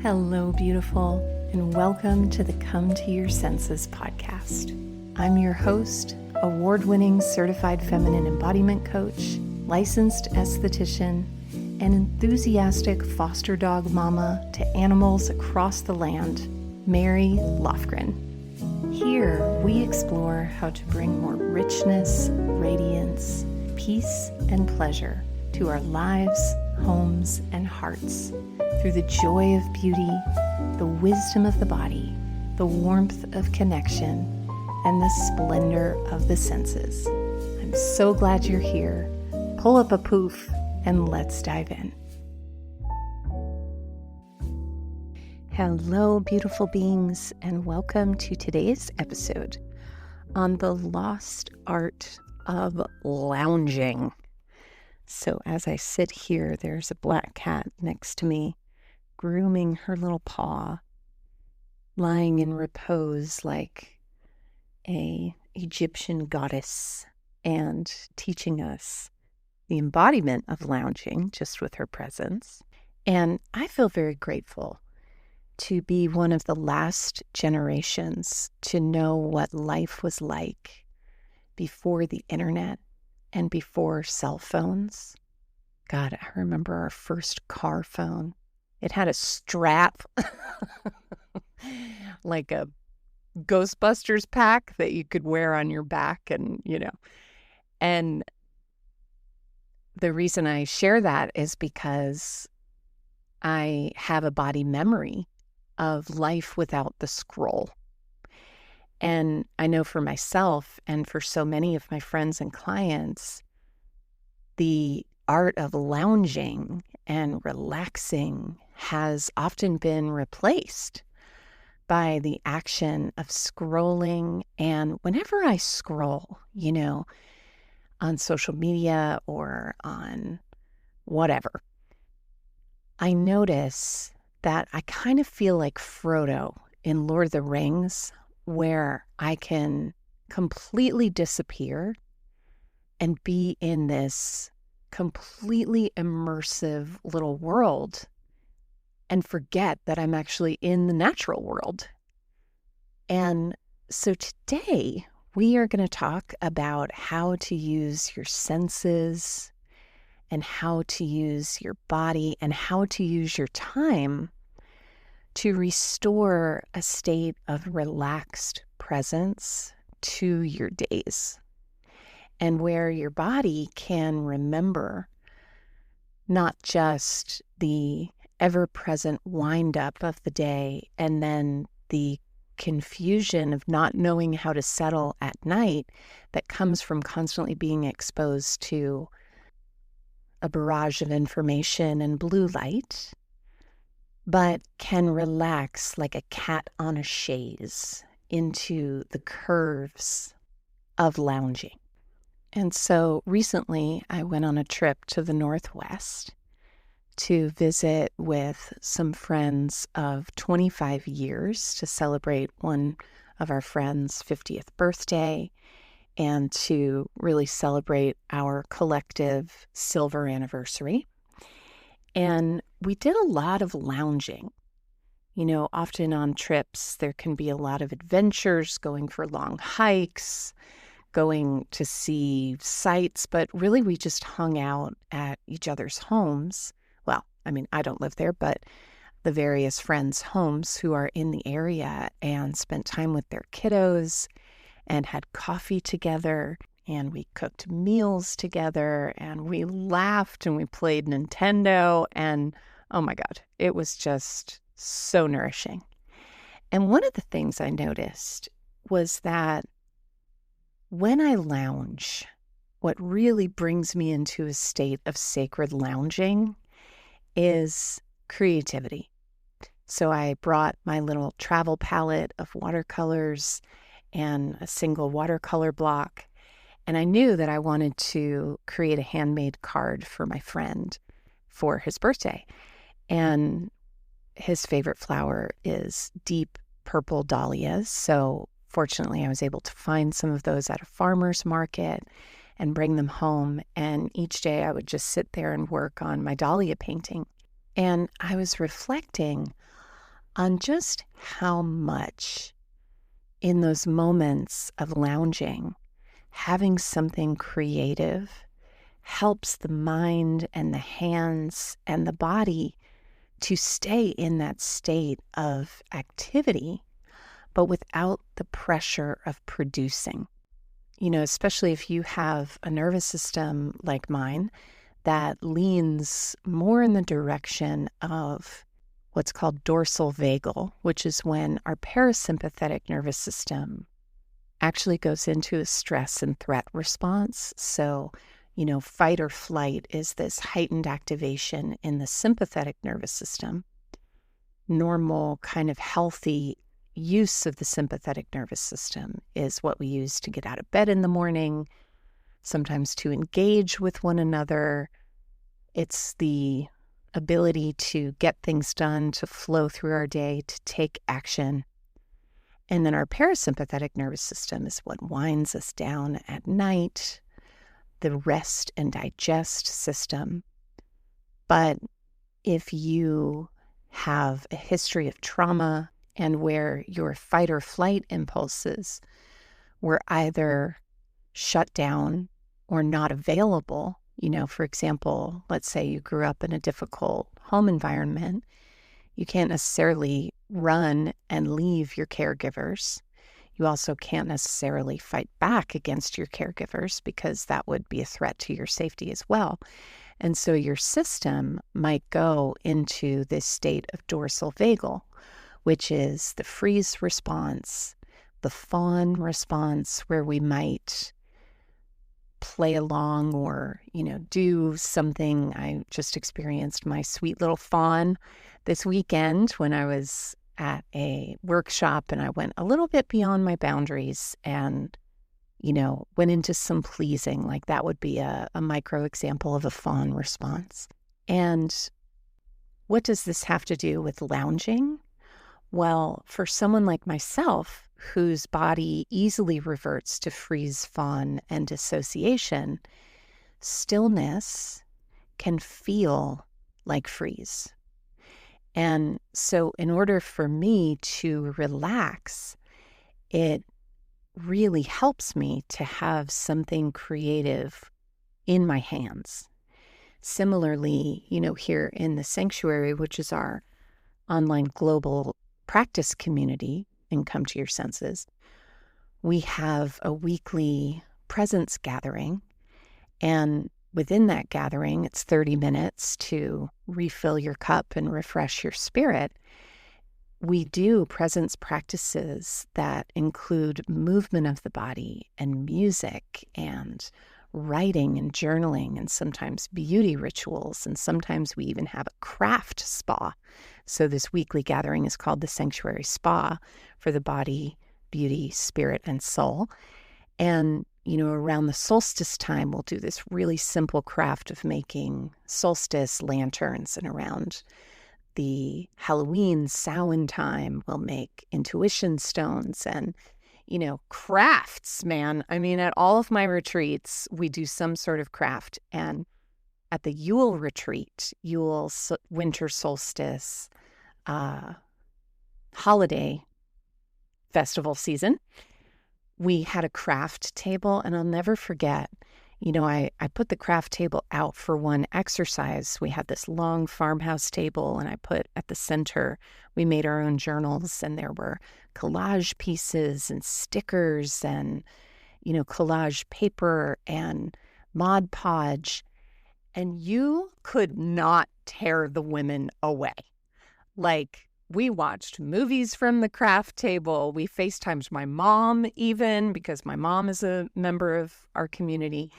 Hello, beautiful, and welcome to the Come to Your Senses podcast. I'm your host, award-winning certified feminine embodiment coach, licensed esthetician, and enthusiastic foster dog mama to animals across the land, Mary Lofgren. Here, we explore how to bring more richness, radiance, peace, and pleasure to our lives, homes, and hearts through the joy of beauty, the wisdom of the body, the warmth of connection, and the splendor of the senses. I'm so glad you're here. Pull up a poof and let's dive in. Hello, beautiful beings, and welcome to today's episode on the lost art of lounging. So as I sit here, there's a black cat next to me, grooming her little paw, lying in repose like an Egyptian goddess and teaching us the embodiment of lounging just with her presence. And I feel very grateful to be one of the last generations to know what life was like before the internet and before cell phones. God, I remember our first car phone. It had a strap, like a Ghostbusters pack that you could wear on your back and the reason I share that is because I have a body memory of life without the scroll. And I know for myself and for so many of my friends and clients, the art of lounging and relaxing has often been replaced by the action of scrolling. And whenever I scroll, on social media or on whatever, I notice that I kind of feel like Frodo in Lord of the Rings, where I can completely disappear and be in this completely immersive little world and forget that I'm actually in the natural world. And so today we are going to talk about how to use your senses and how to use your body and how to use your time to restore a state of relaxed presence to your days, and where your body can remember not just the ever-present wind-up of the day and then the confusion of not knowing how to settle at night that comes from constantly being exposed to a barrage of information and blue light, but can relax like a cat on a chaise into the curves of lounging. And so recently I went on a trip to the Northwest to visit with some friends of 25 years to celebrate one of our friends' 50th birthday and to really celebrate our collective silver anniversary. And we did a lot of lounging. Often on trips, there can be a lot of adventures, going for long hikes, going to see sights, but really we just hung out at each other's homes. Well, I don't live there, but the various friends' homes who are in the area, and spent time with their kiddos and had coffee together, and we cooked meals together, and we laughed and we played Nintendo, and oh my God, it was just so nourishing. And one of the things I noticed was that when I lounge, what really brings me into a state of sacred lounging is creativity. So I brought my little travel palette of watercolors and a single watercolor block, and I knew that I wanted to create a handmade card for my friend for his birthday. And his favorite flower is deep purple dahlias. So fortunately, I was able to find some of those at a farmer's market and bring them home. And each day I would just sit there and work on my dahlia painting. And I was reflecting on just how much in those moments of lounging, having something creative helps the mind and the hands and the body to stay in that state of activity, but without the pressure of producing. Especially if you have a nervous system like mine that leans more in the direction of what's called dorsal vagal, which is when our parasympathetic nervous system actually goes into a stress and threat response. So, fight or flight is this heightened activation in the sympathetic nervous system. Normal, kind of healthy use of the sympathetic nervous system is what we use to get out of bed in the morning, sometimes to engage with one another. It's the ability to get things done, to flow through our day, to take action. And then our parasympathetic nervous system is what winds us down at night, the rest and digest system. But if you have a history of trauma and where your fight or flight impulses were either shut down or not available, for example, let's say you grew up in a difficult home environment, you can't necessarily run and leave your caregivers. You also can't necessarily fight back against your caregivers because that would be a threat to your safety as well. And so your system might go into this state of dorsal vagal, which is the freeze response, the fawn response, where we might play along or, do something. I just experienced my sweet little fawn this weekend when I was at a workshop, and I went a little bit beyond my boundaries and, went into some pleasing. Like that would be a micro example of a fawn response. And what does this have to do with lounging? Well, for someone like myself, whose body easily reverts to freeze, fawn, and dissociation, stillness can feel like freeze. And so in order for me to relax, it really helps me to have something creative in my hands. Similarly, here in the sanctuary, which is our online global practice community and Come to Your Senses, we have a weekly presence gathering. And within that gathering, it's 30 minutes to refill your cup and refresh your spirit. We do presence practices that include movement of the body and music and writing and journaling and sometimes beauty rituals. And sometimes we even have a craft spa. So this weekly gathering is called the Sanctuary Spa for the body, beauty, spirit, and soul. And, around the solstice time, we'll do this really simple craft of making solstice lanterns. And around the Halloween Samhain time, we'll make intuition stones and, crafts, man. I mean, at all of my retreats, we do some sort of craft. And at the Yule retreat, winter solstice, holiday festival season, we had a craft table, and I'll never forget, I put the craft table out for one exercise. We had this long farmhouse table, and I put at the center, we made our own journals, and there were collage pieces and stickers and, collage paper and Mod Podge. And you could not tear the women away. Like, we watched movies from the craft table. We FaceTimed my mom even, because my mom is a member of our community.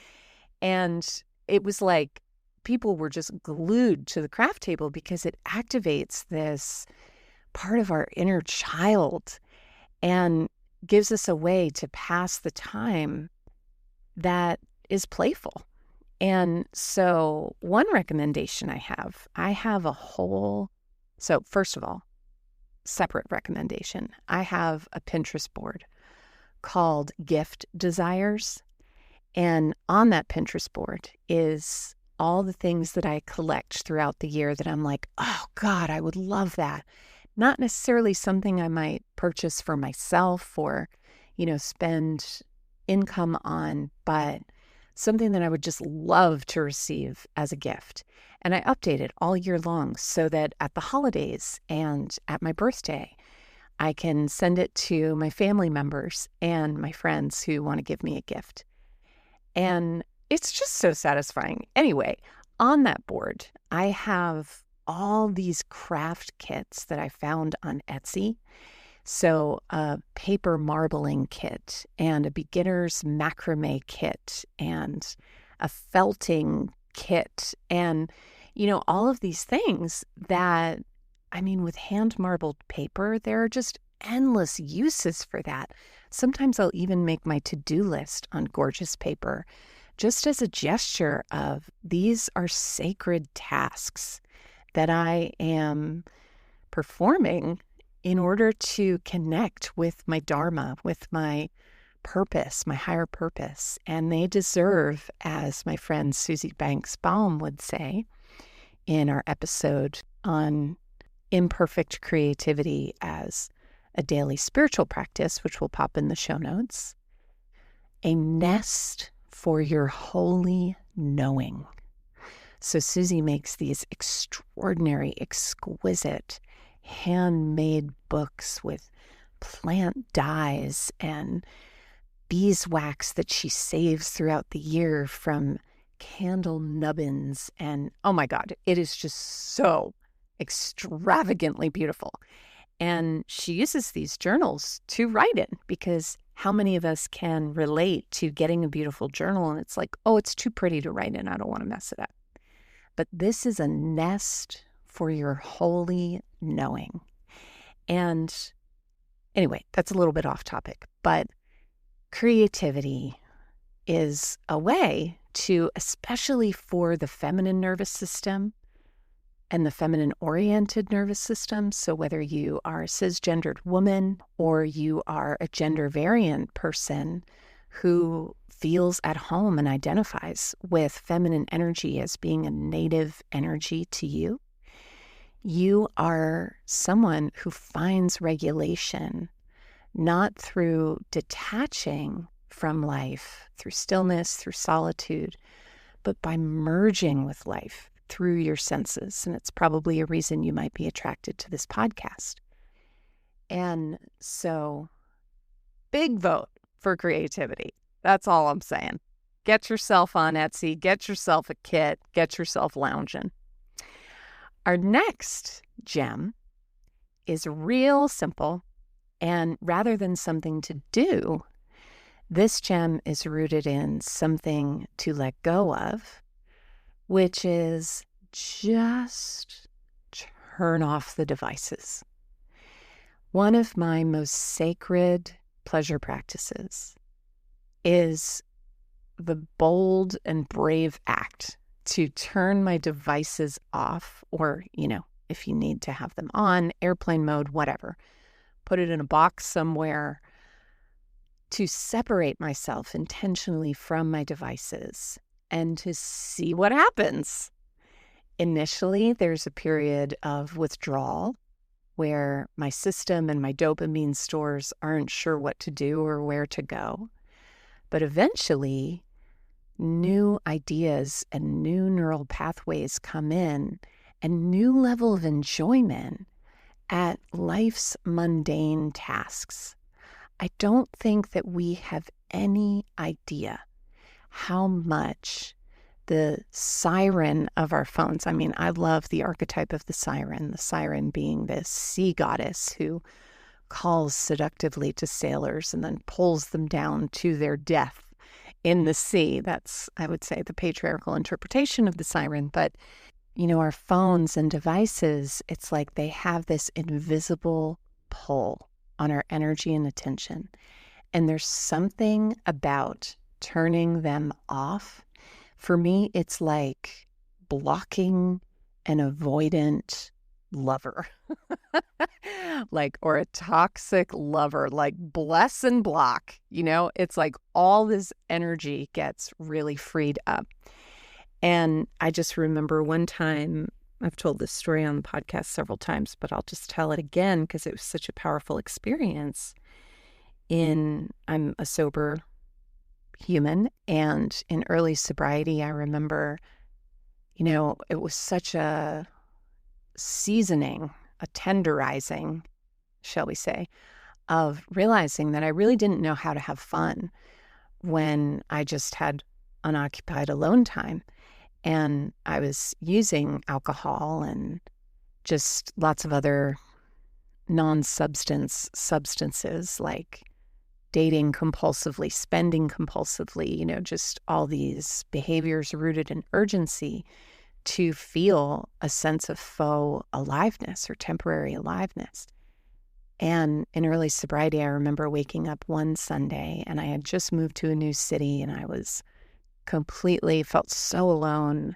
And it was like people were just glued to the craft table because it activates this part of our inner child and gives us a way to pass the time that is playful. And so one recommendation I have a whole, so first of all, separate recommendation. I have a Pinterest board called Gift Desires. And on that Pinterest board is all the things that I collect throughout the year that I'm like, oh God, I would love that. not necessarily something I might purchase for myself or, spend income on, but something that I would just love to receive as a gift. And I update it all year long so that at the holidays and at my birthday, I can send it to my family members and my friends who want to give me a gift. And it's just so satisfying. Anyway, on that board, I have all these craft kits that I found on Etsy. So a paper marbling kit and a beginner's macrame kit and a felting kit and, all of these things that, with hand marbled paper, there are just endless uses for that. Sometimes I'll even make my to-do list on gorgeous paper just as a gesture of these are sacred tasks that I am performing in order to connect with my dharma, with my purpose, my higher purpose. And they deserve, as my friend Suzi Banks Baum would say in our episode on imperfect creativity as a daily spiritual practice, which will pop in the show notes, a nest for your holy knowing. So Suzi makes these extraordinary, exquisite, handmade books with plant dyes and beeswax that she saves throughout the year from candle nubbins. And oh my God, it is just so extravagantly beautiful. And she uses these journals to write in because how many of us can relate to getting a beautiful journal and it's like, oh, it's too pretty to write in. I don't want to mess it up. But this is a nest for your holy knowing. And anyway, that's a little bit off topic, but creativity is a way to, especially for the feminine nervous system and the feminine-oriented nervous system. So whether you are a cisgendered woman or you are a gender variant person who feels at home and identifies with feminine energy as being a native energy to you, you are someone who finds regulation not through detaching from life, through stillness, through solitude, but by merging with life through your senses. And it's probably a reason you might be attracted to this podcast. And so, big vote for creativity. That's all I'm saying. Get yourself on Etsy, get yourself a kit, get yourself lounging. Our next gem is real simple, and rather than something to do, this gem is rooted in something to let go of, which is just turn off the devices. One of my most sacred pleasure practices is the bold and brave act to turn my devices off, or, if you need to have them on, airplane mode, whatever. Put it in a box somewhere to separate myself intentionally from my devices and to see what happens. Initially, there's a period of withdrawal where my system and my dopamine stores aren't sure what to do or where to go. But eventually, new ideas and new neural pathways come in and new level of enjoyment at life's mundane tasks. I don't think that we have any idea how much the siren of our phones, I love the archetype of the siren being this sea goddess who calls seductively to sailors and then pulls them down to their death in the sea. That's, I would say, the patriarchal interpretation of the siren. But, our phones and devices, it's like they have this invisible pull on our energy and attention. And there's something about turning them off. For me, it's like blocking an avoidant lover, or a toxic lover, like bless and block, it's like all this energy gets really freed up. And I just remember one time I've told this story on the podcast several times, but I'll just tell it again because it was such a powerful experience. I'm a sober human, and in early sobriety, I remember, it was such a seasoning, a tenderizing, shall we say, of realizing that I really didn't know how to have fun when I just had unoccupied alone time. And I was using alcohol and just lots of other substances like dating compulsively, spending compulsively, just all these behaviors rooted in urgency to feel a sense of faux aliveness or temporary aliveness. And in early sobriety, I remember waking up one Sunday and I had just moved to a new city and I was felt so alone.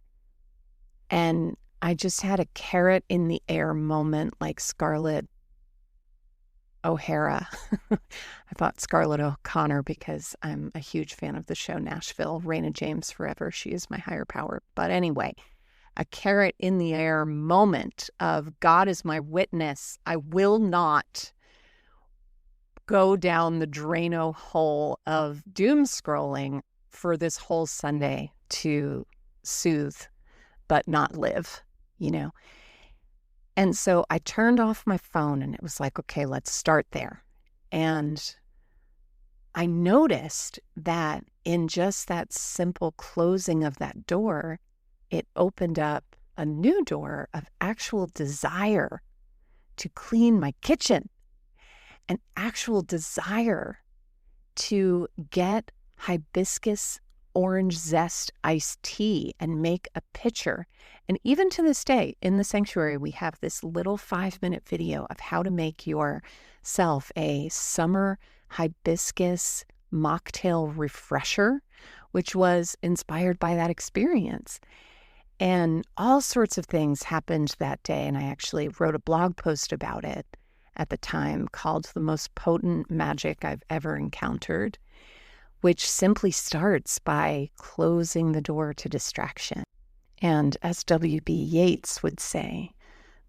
And I just had a carrot in the air moment, like Scarlett O'Hara. I thought Scarlett O'Connor because I'm a huge fan of the show Nashville, Raina James forever. She is my higher power. But anyway, a carrot in the air moment of God is my witness. I will not go down the Drano hole of doom scrolling for this whole Sunday to soothe but not live. And so I turned off my phone and it was like, okay, let's start there. And I noticed that in just that simple closing of that door, it opened up a new door of actual desire to clean my kitchen, an actual desire to get hibiscus orange zest iced tea and make a pitcher. And even to this day, in the sanctuary, we have this little 5-minute video of how to make yourself a summer hibiscus mocktail refresher, which was inspired by that experience. And all sorts of things happened that day. And I actually wrote a blog post about it at the time called The Most Potent Magic I've Ever Encountered, which simply starts by closing the door to distraction. And as W.B. Yeats would say,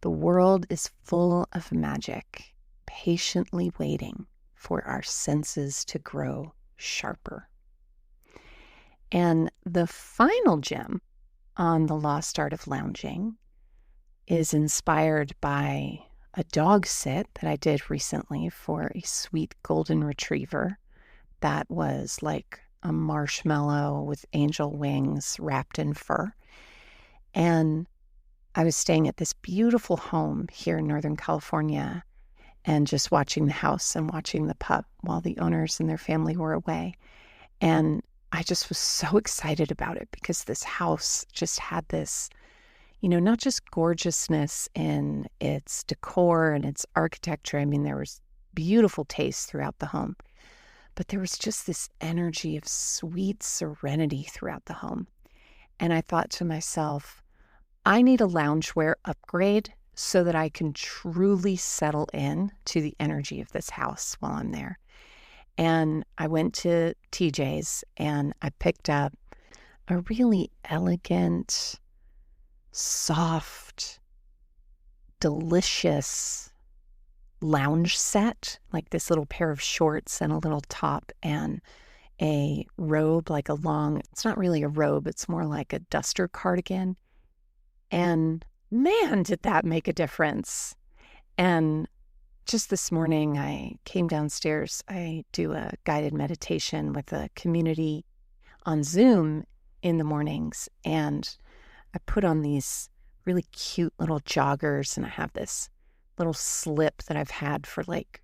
the world is full of magic, patiently waiting for our senses to grow sharper. And the final gem on the lost art of lounging is inspired by a dog sit that I did recently for a sweet golden retriever that was like a marshmallow with angel wings wrapped in fur. And I was staying at this beautiful home here in Northern California and just watching the house and watching the pup while the owners and their family were away. And I just was so excited about it because this house just had this, not just gorgeousness in its decor and its architecture. I mean, there was beautiful taste throughout the home, but there was just this energy of sweet serenity throughout the home. And I thought to myself, I need a loungewear upgrade so that I can truly settle in to the energy of this house while I'm there. And I went to TJ's and I picked up a really elegant, soft, delicious lounge set, like this little pair of shorts and a little top and a robe, like it's not really a robe, it's more like a duster cardigan. And man, did that make a difference. And just this morning, I came downstairs. I do a guided meditation with a community on Zoom in the mornings. And I put on these really cute little joggers. And I have this little slip that I've had for like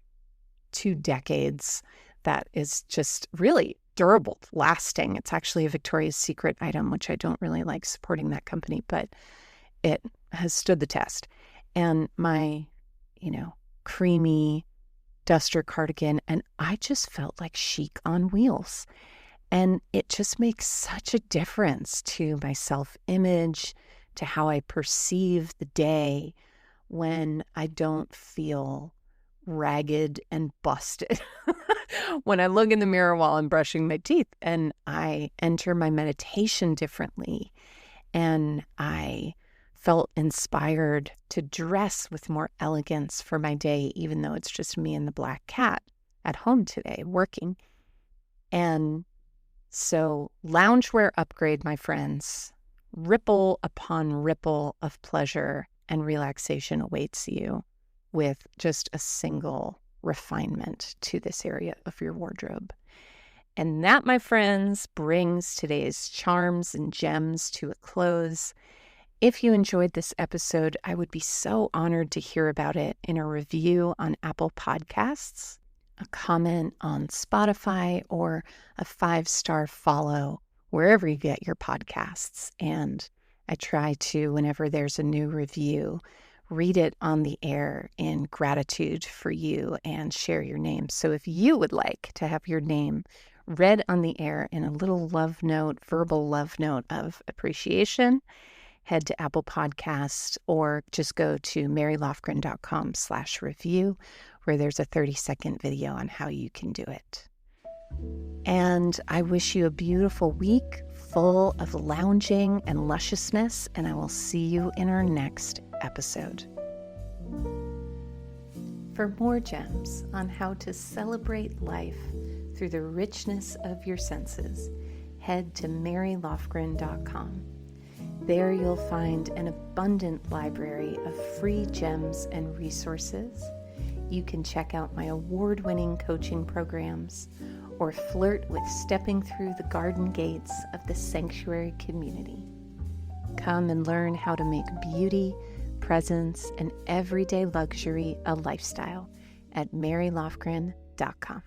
2 decades that is just really durable, lasting. It's actually a Victoria's Secret item, which I don't really like supporting that company, but it has stood the test. And my, creamy duster cardigan, and I just felt like chic on wheels. And it just makes such a difference to my self-image, to how I perceive the day when I don't feel ragged and busted. When I look in the mirror while I'm brushing my teeth and I enter my meditation differently and I felt inspired to dress with more elegance for my day, even though it's just me and the black cat at home today working. And so loungewear upgrade, my friends. Ripple upon ripple of pleasure and relaxation awaits you with just a single refinement to this area of your wardrobe. And that, my friends, brings today's charms and gems to a close. If you enjoyed this episode, I would be so honored to hear about it in a review on Apple Podcasts, a comment on Spotify, or a 5-star follow wherever you get your podcasts. And I try to, whenever there's a new review, read it on the air in gratitude for you and share your name. So if you would like to have your name read on the air in a little love note, verbal love note of appreciation, head to Apple Podcasts or just go to marylofgren.com/review, where there's a 30-second video on how you can do it. And I wish you a beautiful week full of lounging and lusciousness, and I will see you in our next episode. For more gems on how to celebrate life through the richness of your senses, head to marylofgren.com. There you'll find an abundant library of free gems and resources. You can check out my award-winning coaching programs or flirt with stepping through the garden gates of the sanctuary community. Come and learn how to make beauty, presence, and everyday luxury a lifestyle at marylofgren.com.